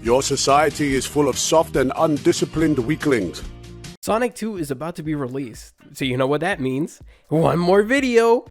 Your society is full of soft and undisciplined weaklings. Sonic 2 is about to be released, so you know what that means. One more video!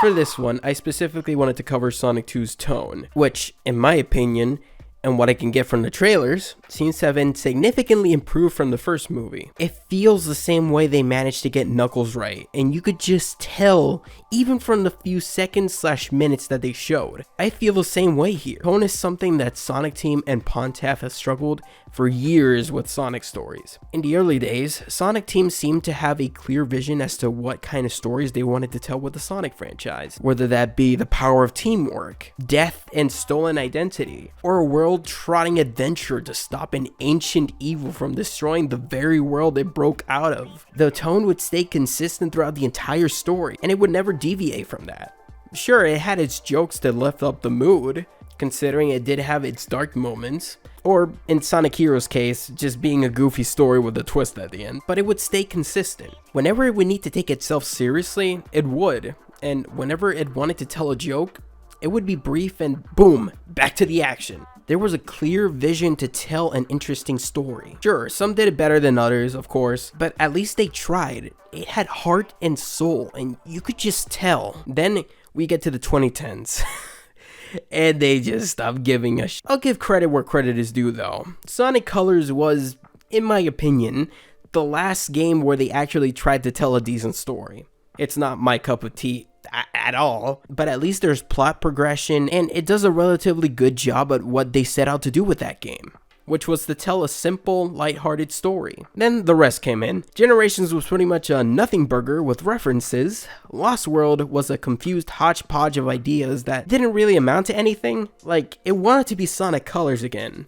For this one, I specifically wanted to cover Sonic 2's tone, which, in my opinion, and what I can get from the trailers, seems to have been significantly improved from the first movie. It feels the same way they managed to get Knuckles right, and you could just tell, even from the few seconds/minutes that they showed. I feel the same way here. Tone is something that Sonic Team and Pontaff have struggled for years with Sonic stories. In the early days, Sonic Team seemed to have a clear vision as to what kind of stories they wanted to tell with the Sonic franchise, whether that be the power of teamwork, death and stolen identity, or a world-trotting adventure to stop an ancient evil from destroying the very world it broke out of. The tone would stay consistent throughout the entire story, and it would never deviate from that. Sure, it had its jokes that lift up the mood, considering it did have its dark moments, or in Sonic Heroes' case, just being a goofy story with a twist at the end, but it would stay consistent. Whenever it would need to take itself seriously, it would, and whenever it wanted to tell a joke, it would be brief and boom, back to the action. There was a clear vision to tell an interesting story. Sure, some did it better than others, of course, but at least they tried. It had heart and soul, and you could just tell. Then we get to the 2010s. And they just stopped giving a I'll give credit where credit is due though. Sonic Colors was, in my opinion, the last game where they actually tried to tell a decent story. It's not my cup of tea at all, but at least there's plot progression and it does a relatively good job at what they set out to do with that game, which was to tell a simple, lighthearted story. Then the rest came in. Generations was pretty much a nothing burger with references. Lost World was a confused hodgepodge of ideas that didn't really amount to anything. Like, it wanted to be Sonic Colors again,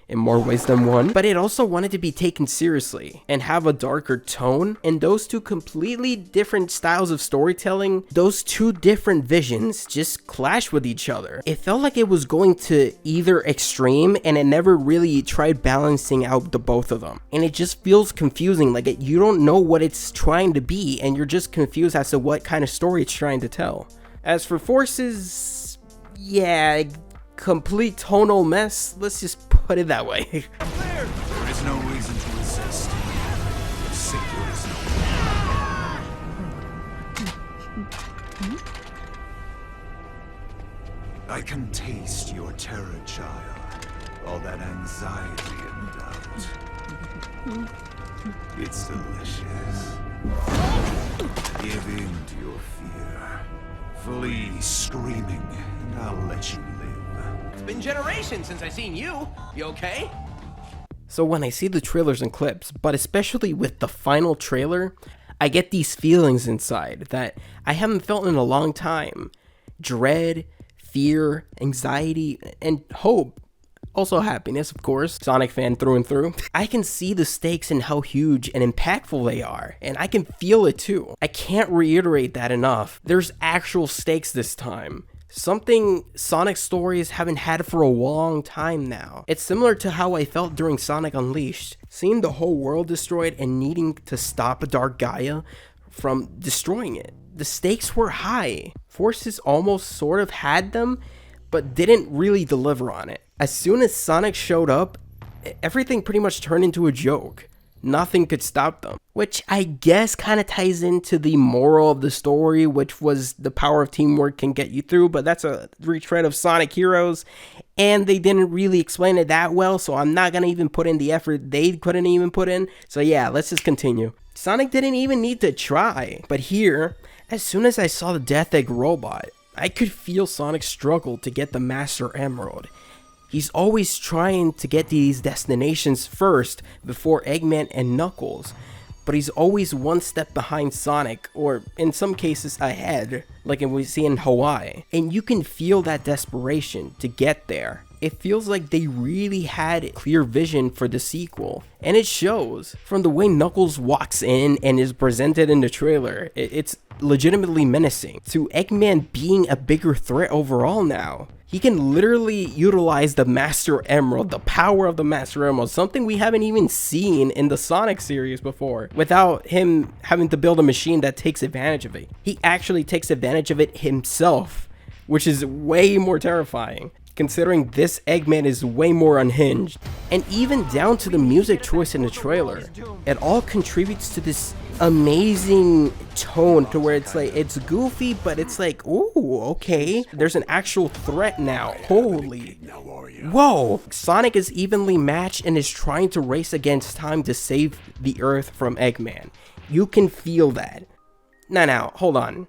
in more ways than one, but it also wanted to be taken seriously and have a darker tone, and those two completely different styles of storytelling, those two different visions just clashed with each other. It felt like it was going to either extreme, and it never really tried balancing out the both of them, and it just feels confusing. Like, you don't know what it's trying to be, and you're just confused as to what kind of story it's trying to tell. As for Forces, yeah, complete tonal mess, let's just put it that way. There is no reason to resist. Secure is no. I can taste your terror, child. All that anxiety and doubt. It's delicious. Give in to your fear. Flee screaming, and I'll let you live. It's been generations since I seen you. You okay? So when I see the trailers and clips, but especially with the final trailer, I get these feelings inside that I haven't felt in a long time. Dread, fear, anxiety, and hope. Also happiness, of course. Sonic fan through and through. I can see the stakes and how huge and impactful they are, and I can feel it too. I can't reiterate that enough. There's actual stakes this time. Something Sonic stories haven't had for a long time now. It's similar to how I felt during Sonic Unleashed, seeing the whole world destroyed and needing to stop Dark Gaia from destroying it. The stakes were high. Forces almost sort of had them, but didn't really deliver on it. As soon as Sonic showed up, everything pretty much turned into a joke. Nothing could stop them, which I guess kind of ties into the moral of the story, which was the power of teamwork can get you through, but that's a retread of Sonic Heroes, and they didn't really explain it that well, so I'm not gonna even put in the effort they couldn't even put in. So yeah, let's just continue. Sonic didn't even need to try, but here, as soon as I saw the Death Egg robot, I could feel Sonic's struggle to get the Master Emerald. He's always trying to get these destinations first before Eggman and Knuckles, but he's always one step behind Sonic, or in some cases ahead, like we see in Hawaii. And you can feel that desperation to get there. It feels like they really had clear vision for the sequel, and it shows. From the way Knuckles walks in and is presented in the trailer, it's legitimately menacing, to Eggman being a bigger threat overall now. He can literally utilize the Master Emerald, the power of the Master Emerald, something we haven't even seen in the Sonic series before, without him having to build a machine that takes advantage of it. He actually takes advantage of it himself, which is way more terrifying. considering this Eggman is way more unhinged. And even down to the music choice in the trailer, it all contributes to this amazing tone to where it's like, it's goofy, but it's like, ooh, okay, there's an actual threat now. Holy, whoa. Sonic is evenly matched and is trying to race against time to save the Earth from Eggman. You can feel that. Now, hold on.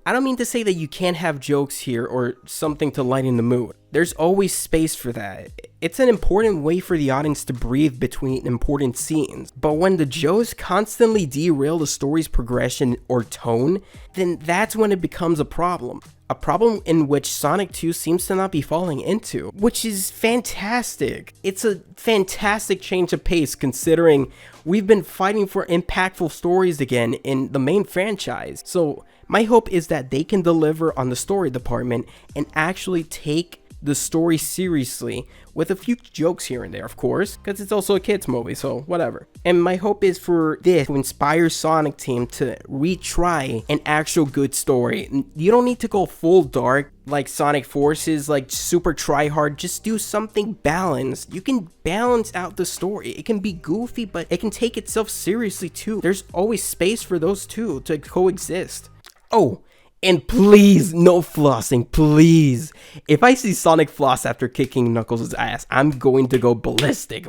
I don't mean to say that you can't have jokes here or something to lighten the mood. There's always space for that. It's an important way for the audience to breathe between important scenes. But when the jokes constantly derail the story's progression or tone, then that's when it becomes a problem. A problem in which Sonic 2 seems to not be falling into, which is fantastic. It's a fantastic change of pace considering we've been fighting for impactful stories again in the main franchise. So my hope is that they can deliver on the story department and actually take the story seriously, with a few jokes here and there, of course, because it's also a kids movie, so whatever. And my hope is for this to inspire Sonic Team to retry an actual good story. You don't need to go full dark like Sonic Forces, like super try hard. Just do something balanced. You can balance out the story. It can be goofy, but it can take itself seriously too. There's always space for those two to coexist. Oh, and please, no flossing, please. If I see Sonic floss after kicking Knuckles' ass, I'm going to go ballistic.